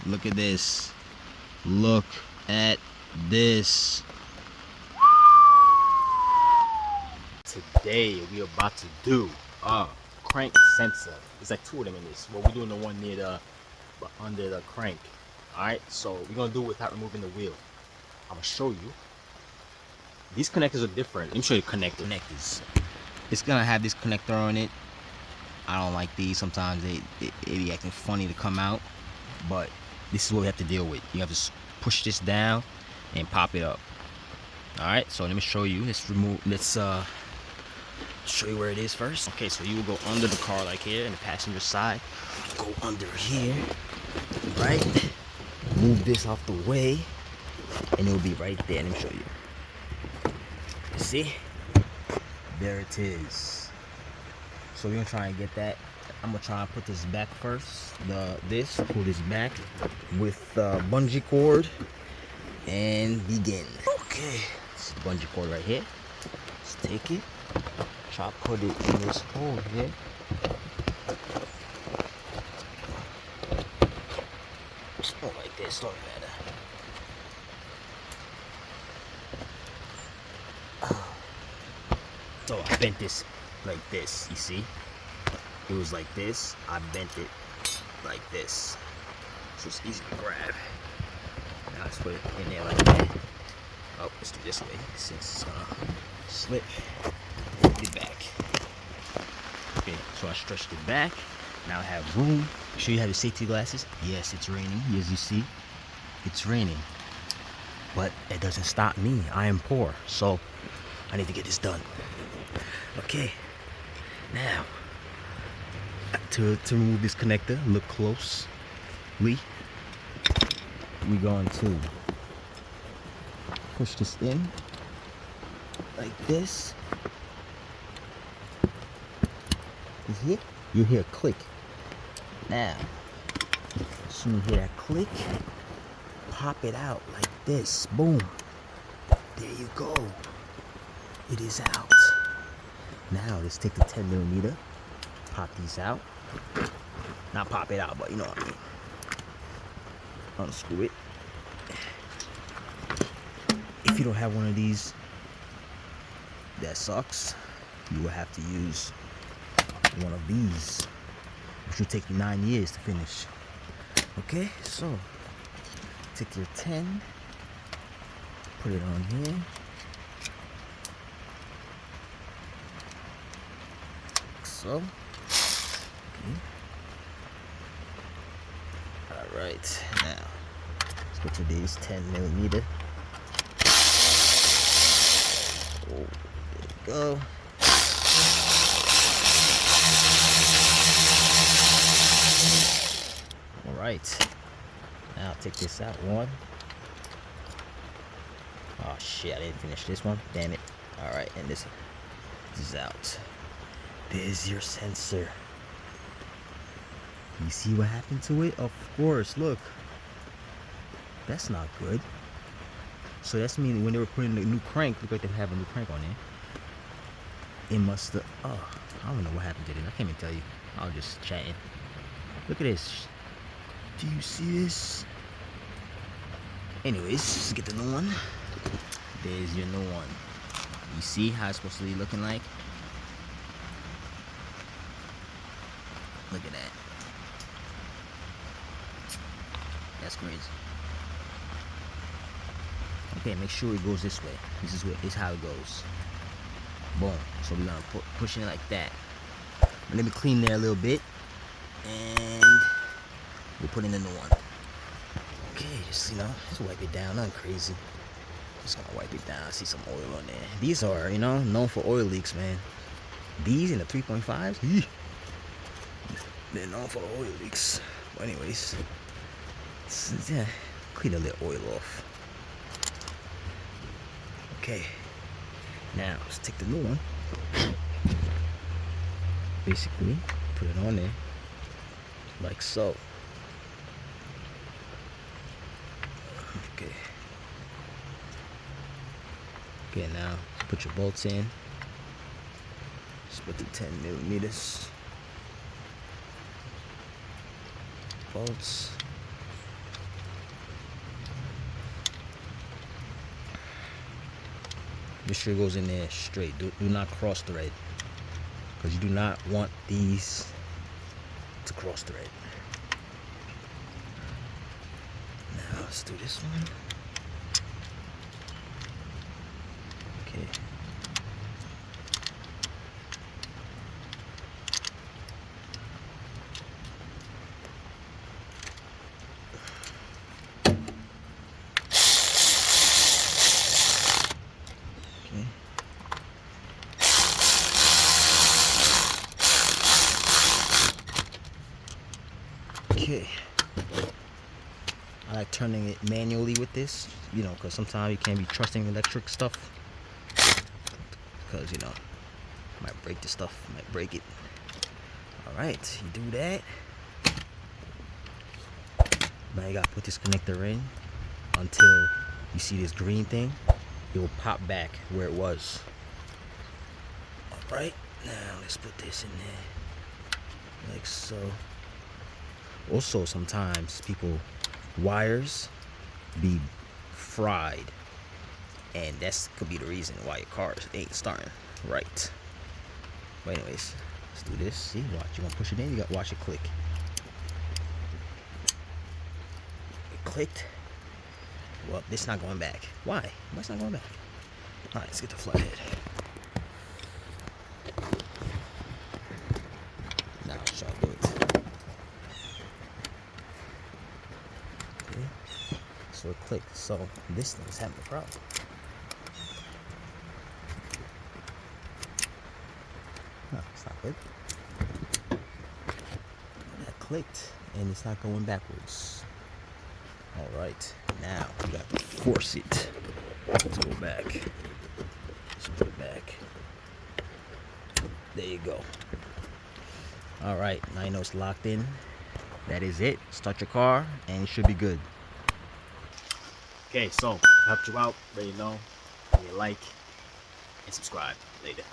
Look at this. Look at this. Today we are about to do a crank sensor. There's like two of them in this. Well, we're doing the one near the under the crank. Alright, so we're gonna do it without removing the wheel. I'm gonna show you. These connectors are different. Let me show you connectors. It's gonna have this connector on it. I don't like these. Sometimes they be acting funny to come out, but this is what we have to deal with. You have to push this down and pop it up. All right, so let me show you. Let's show you where it is first. Okay, so you will go under the car like here, in the passenger side. Go under here, right? Move this off the way, and it'll be right there. Let me show you. See? There it is. So we're gonna try and get that. I'm gonna try and put this back first. Pull this back with bungee cord and begin. Okay, this is the bungee cord right here. Let's take it. Try to put it in this hole here. Oh, like this, don't matter. So I bent this like this, you see? It was like this. I bent it like this. So it's easy to grab. Now let's put it in there like that. Oh, let's do this way since it's gonna slip. Hold it back. Okay, so I stretched it back. Now I have room. Make sure you have your safety glasses. Yes, it's raining. As you see, it's raining. But it doesn't stop me. I am poor, so I need to get this done. Okay, now to remove this connector, look closely. We're going to push this in like this. You hear a click. Now, as soon as you hear that click, pop it out like this. Boom. There you go. It is out. Now let's take the 10mm, pop these out. Not pop it out, but you know what I mean. Unscrew it. If you don't have one of these, that sucks. You will have to use one of these, which will take you 9 years to finish. Okay, so take your 10, put it on here. So, okay. All right, now let's go to these 10mm. Oh, there you go. All right, now take this out. One. Oh shit, I didn't finish this one. Damn it. All right, and this is out. There's your sensor. You see what happened to it? Of course, look. That's not good. So that's meaning when they were putting the new crank, look like they have a new crank on there. It must have, oh, I don't know what happened to it. I can't even tell you. I was just chatting. Look at this. Do you see this? Anyways, let's get the new one. There's your new one. You see how it's supposed to be looking like? Look at that. That's crazy. Okay, make sure it goes this way. This is how it goes. Boom. So we're gonna push it like that. Let me clean there a little bit, and we'll put in the new one. Okay, just just wipe it down. Nothing crazy. Just gonna wipe it down. I see some oil on there. These are, known for oil leaks, man. These in the 3.5s. They're known for oil leaks. But anyways, yeah, clean a little oil off. Okay, now let's take the new one. Basically, put it on there like so. Okay. Okay, now put your bolts in. Just put the 10mm. Bolts. This sure goes in there straight. Do not cross thread, because you do not want these to cross thread. Now let's do this one. Okay. Okay. I like turning it manually with this, you know, because sometimes you can't be trusting electric stuff, because, you know, might break the stuff, might break it. Alright, you do that. Now you gotta put this connector in until you see this green thing. It will pop back where it was. Alright, now let's put this in there like so. Also, sometimes wires be fried, and that's could be the reason why your car ain't starting right. But anyways, let's do this. See, watch, you gonna push it in, you gotta watch it click. It clicked. Well, this not going back. Why? Why it's not going back? Alright, let's get the flathead. Now let's try to do it. Okay. So it clicked. So this thing's having a problem. No, it's not good. That clicked and it's not going backwards. Alright, now we got to force it to go back. Let's put it back. There you go. Alright, now you know it's locked in. That is it. Start your car and it should be good. Okay, so helped you out. Let you know. Give me a like and subscribe. Later.